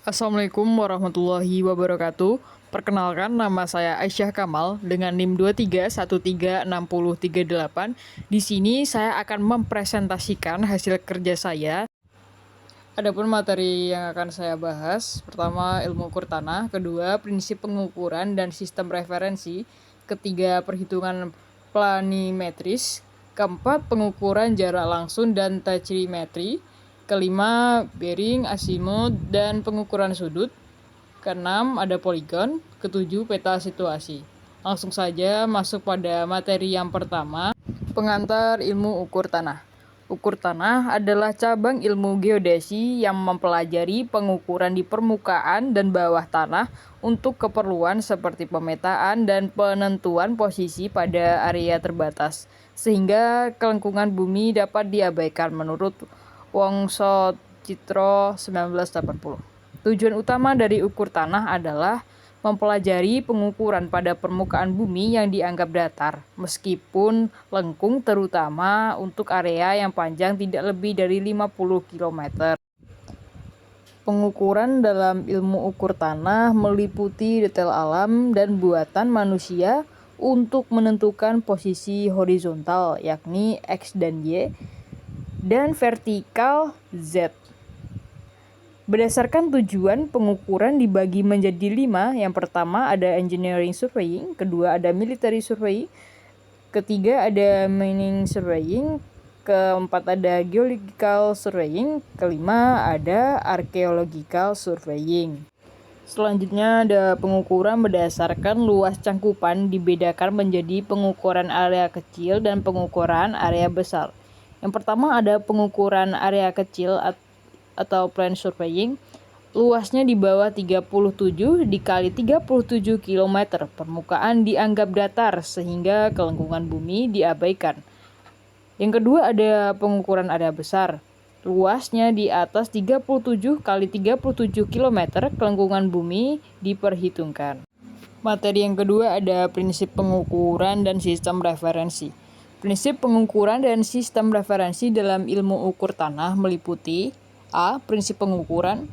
Assalamualaikum warahmatullahi wabarakatuh. Perkenalkan, nama saya Aisyah Kamal dengan NIM 23136038. Di sini saya akan mempresentasikan hasil kerja saya. Adapun materi yang akan saya bahas, pertama ilmu ukur tanah, kedua prinsip pengukuran dan sistem referensi, ketiga perhitungan planimetris, keempat pengukuran jarak langsung dan tachyometry, kelima bearing, azimut, dan pengukuran sudut, keenam ada poligon, ketujuh peta situasi. Langsung saja masuk pada materi yang pertama, pengantar ilmu ukur tanah. Ukur tanah adalah cabang ilmu geodesi yang mempelajari pengukuran di permukaan dan bawah tanah untuk keperluan seperti pemetaan dan penentuan posisi pada area terbatas, sehingga kelengkungan bumi dapat diabaikan menurut Wongso Citro 1980. Tujuan utama dari ukur tanah adalah mempelajari pengukuran pada permukaan bumi yang dianggap datar, meskipun lengkung, terutama untuk area yang panjang tidak lebih dari 50 km. Pengukuran dalam ilmu ukur tanah meliputi detail alam dan buatan manusia untuk menentukan posisi horizontal, yakni X dan Y, dan vertikal Z. Berdasarkan tujuan, pengukuran dibagi menjadi 5. Yang pertama ada engineering surveying, kedua ada military surveying, ketiga ada mining surveying, keempat ada geological surveying, kelima ada archaeological surveying. Selanjutnya ada pengukuran berdasarkan luas cangkupan, dibedakan menjadi pengukuran area kecil dan pengukuran area besar. Yang pertama ada pengukuran area kecil atau plan surveying, luasnya di bawah 37 dikali 37 km, permukaan dianggap datar sehingga kelengkungan bumi diabaikan. Yang kedua ada pengukuran area besar, luasnya di atas 37 kali 37 km, kelengkungan bumi diperhitungkan. Materi yang kedua ada prinsip pengukuran dan sistem referensi. Prinsip pengukuran dan sistem referensi dalam ilmu ukur tanah meliputi A. Prinsip pengukuran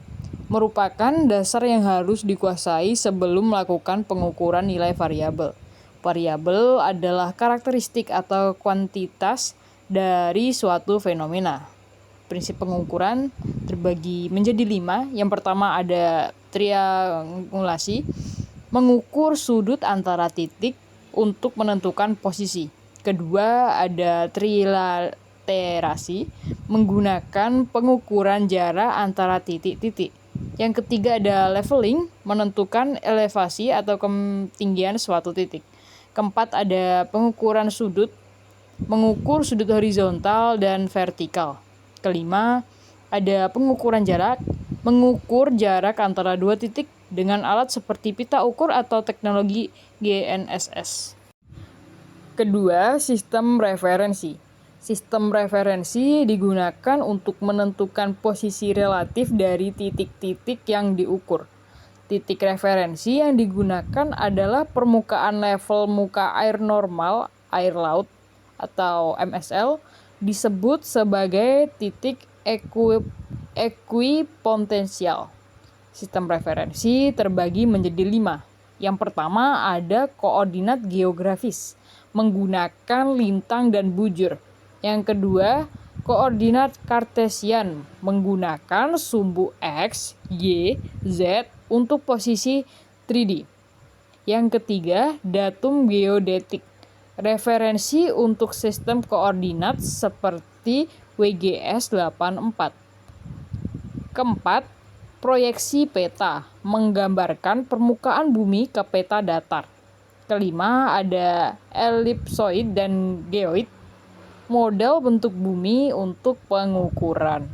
merupakan dasar yang harus dikuasai sebelum melakukan pengukuran nilai variabel. Variabel adalah karakteristik atau kuantitas dari suatu fenomena. Prinsip pengukuran terbagi menjadi 5. Yang pertama ada triangulasi, mengukur sudut antara titik untuk menentukan posisi. Kedua ada trilaterasi, menggunakan pengukuran jarak antara titik-titik. Yang ketiga ada leveling, menentukan elevasi atau ketinggian suatu titik. Keempat ada pengukuran sudut, mengukur sudut horizontal dan vertikal. Kelima ada pengukuran jarak, mengukur jarak antara dua titik dengan alat seperti pita ukur atau teknologi GNSS. Kedua, sistem referensi. Sistem referensi digunakan untuk menentukan posisi relatif dari titik-titik yang diukur. Titik referensi yang digunakan adalah permukaan level muka air normal, air laut, atau MSL, disebut sebagai titik ekuipotensial. Sistem referensi terbagi menjadi 5. Yang pertama ada koordinat geografis, menggunakan lintang dan bujur. Yang kedua, koordinat kartesian, menggunakan sumbu X, Y, Z untuk posisi 3D. Yang ketiga, datum geodetik, referensi untuk sistem koordinat seperti WGS 84. Keempat, proyeksi peta, menggambarkan permukaan bumi ke peta datar. Kelima, ada elipsoid dan geoid, model bentuk bumi untuk pengukuran.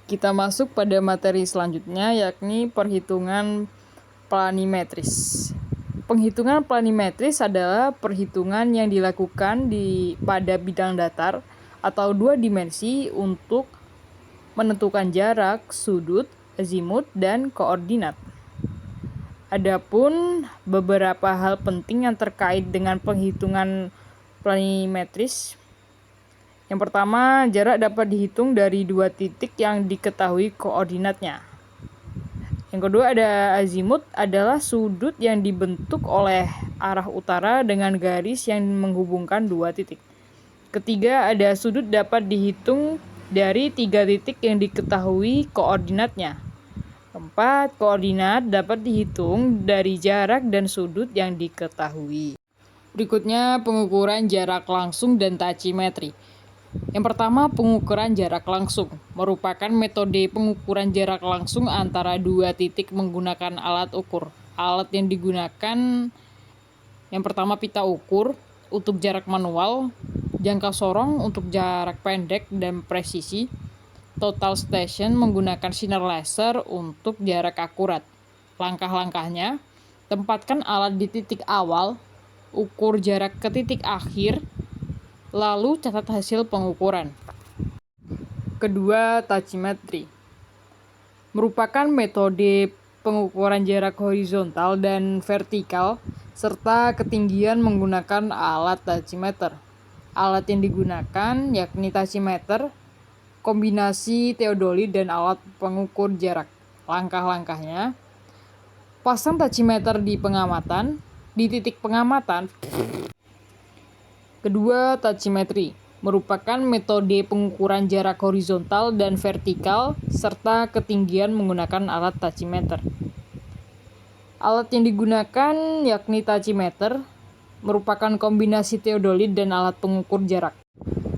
Kita masuk pada materi selanjutnya, yakni perhitungan planimetris. Penghitungan planimetris adalah perhitungan yang dilakukan pada bidang datar atau 2 dimensi untuk menentukan jarak, sudut, azimut, dan koordinat. Adapun beberapa hal penting yang terkait dengan penghitungan planimetris. Yang pertama, jarak dapat dihitung dari 2 titik yang diketahui koordinatnya. Yang kedua ada azimut, adalah sudut yang dibentuk oleh arah utara dengan garis yang menghubungkan dua titik. Ketiga ada sudut dapat dihitung dari 3 titik yang diketahui koordinatnya. Keempat, koordinat dapat dihitung dari jarak dan sudut yang diketahui. Berikutnya pengukuran jarak langsung dan tachymetry. Yang pertama, pengukuran jarak langsung merupakan metode pengukuran jarak langsung antara dua titik menggunakan alat ukur. Alat yang digunakan yang pertama pita ukur untuk jarak manual, jangka sorong untuk jarak pendek dan presisi, total station menggunakan sinar laser untuk jarak akurat. Langkah-langkahnya, tempatkan alat di titik awal, ukur jarak ke titik akhir, lalu catat hasil pengukuran. Kedua, tachymetry merupakan metode pengukuran jarak horizontal dan vertikal serta ketinggian menggunakan alat tachymeter. Alat yang digunakan yakni tachymeter, kombinasi teodolit dan alat pengukur jarak. Langkah-langkahnya, pasang tachymeter di titik pengamatan. Kedua, tachymetry merupakan metode pengukuran jarak horizontal dan vertikal serta ketinggian menggunakan alat tachymeter. Alat yang digunakan yakni tachymeter, merupakan kombinasi teodolit dan alat pengukur jarak.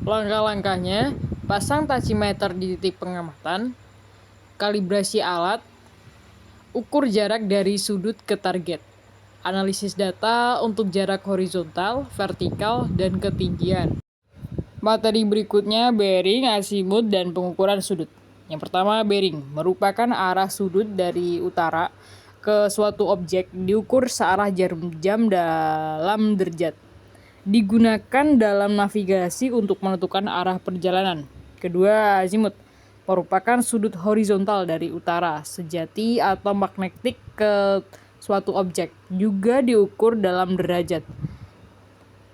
Langkah-langkahnya, pasang tachymeter di titik pengamatan, kalibrasi alat, ukur jarak dari sudut ke target, analisis data untuk jarak horizontal, vertikal, dan ketinggian. Materi berikutnya bearing, azimut, dan pengukuran sudut. Yang pertama, bearing merupakan arah sudut dari utara ke suatu objek diukur searah jarum jam dalam derajat. Digunakan dalam navigasi untuk menentukan arah perjalanan. Kedua, azimut merupakan sudut horizontal dari utara, sejati atau magnetik ke suatu objek, juga diukur dalam derajat.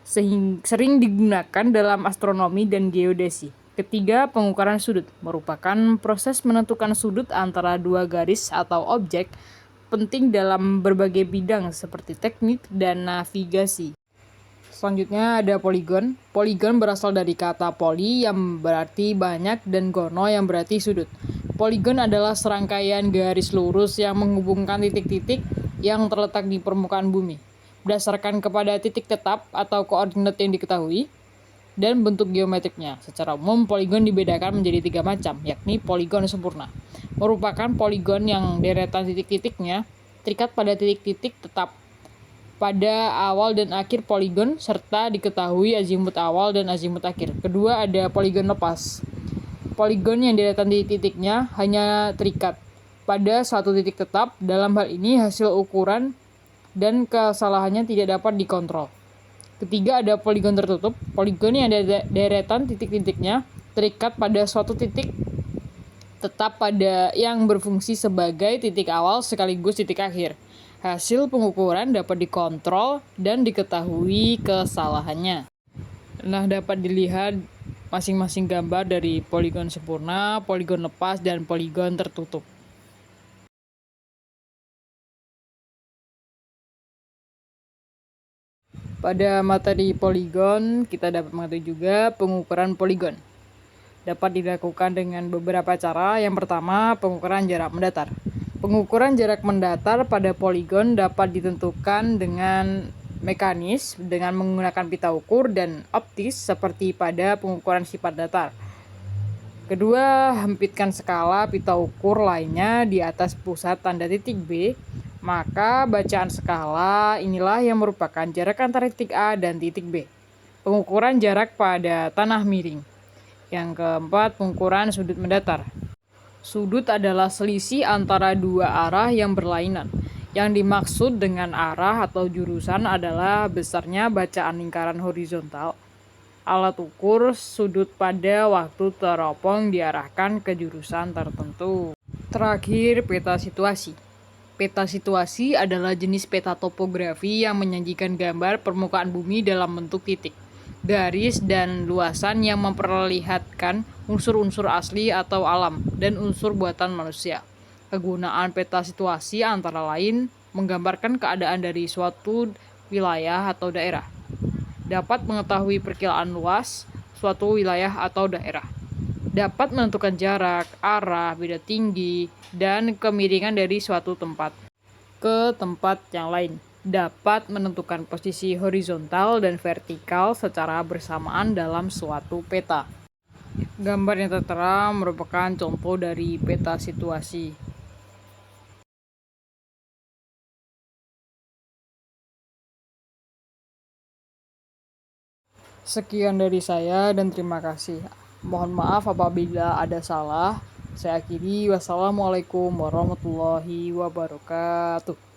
Sering digunakan dalam astronomi dan geodesi. Ketiga, pengukuran sudut merupakan proses menentukan sudut antara dua garis atau objek penting dalam berbagai bidang seperti teknik dan navigasi. Selanjutnya ada poligon. Poligon berasal dari kata poli yang berarti banyak dan gono yang berarti sudut. Poligon adalah serangkaian garis lurus yang menghubungkan titik-titik yang terletak di permukaan bumi. Berdasarkan kepada titik tetap atau koordinat yang diketahui dan bentuk geometriknya. Secara umum, poligon dibedakan menjadi 3 macam, yakni poligon sempurna. Merupakan poligon yang deretan titik-titiknya terikat pada titik-titik tetap pada awal dan akhir poligon, serta diketahui azimut awal dan azimut akhir. Kedua, ada poligon lepas. Poligon yang deretan titik-titiknya hanya terikat pada suatu titik tetap. Dalam hal ini, hasil ukuran dan kesalahannya tidak dapat dikontrol. Ketiga, ada poligon tertutup. Poligon yang deretan titik-titiknya terikat pada suatu titik tetap pada yang berfungsi sebagai titik awal sekaligus titik akhir. Hasil pengukuran dapat dikontrol dan diketahui kesalahannya. Nah, dapat dilihat masing-masing gambar dari poligon sempurna, poligon lepas, dan poligon tertutup. Pada materi poligon, kita dapat mengetahui juga pengukuran poligon. Dapat dilakukan dengan beberapa cara. Yang pertama, pengukuran jarak mendatar. Pengukuran jarak mendatar pada poligon dapat ditentukan dengan mekanis dengan menggunakan pita ukur dan optis seperti pada pengukuran sifat datar. Kedua, hempitkan skala pita ukur lainnya di atas pusat tanda titik B. Maka bacaan skala inilah yang merupakan jarak antara titik A dan titik B. Pengukuran jarak pada tanah miring. Yang keempat, pengukuran sudut mendatar. Sudut adalah selisih antara dua arah yang berlainan. Yang dimaksud dengan arah atau jurusan adalah besarnya bacaan lingkaran horizontal. Alat ukur sudut pada waktu teropong diarahkan ke jurusan tertentu. Terakhir, peta situasi. Peta situasi adalah jenis peta topografi yang menyajikan gambar permukaan bumi dalam bentuk titik, garis, dan luasan yang memperlihatkan unsur-unsur asli atau alam dan unsur buatan manusia. Kegunaan peta situasi antara lain menggambarkan keadaan dari suatu wilayah atau daerah. Dapat mengetahui perkiraan luas suatu wilayah atau daerah. Dapat menentukan jarak, arah, beda tinggi, dan kemiringan dari suatu tempat ke tempat yang lain. Dapat menentukan posisi horizontal dan vertikal secara bersamaan dalam suatu peta. Gambar yang tertera merupakan contoh dari peta situasi. Sekian dari saya dan terima kasih. Mohon maaf apabila ada salah. Saya akhiri. Wassalamualaikum warahmatullahi wabarakatuh.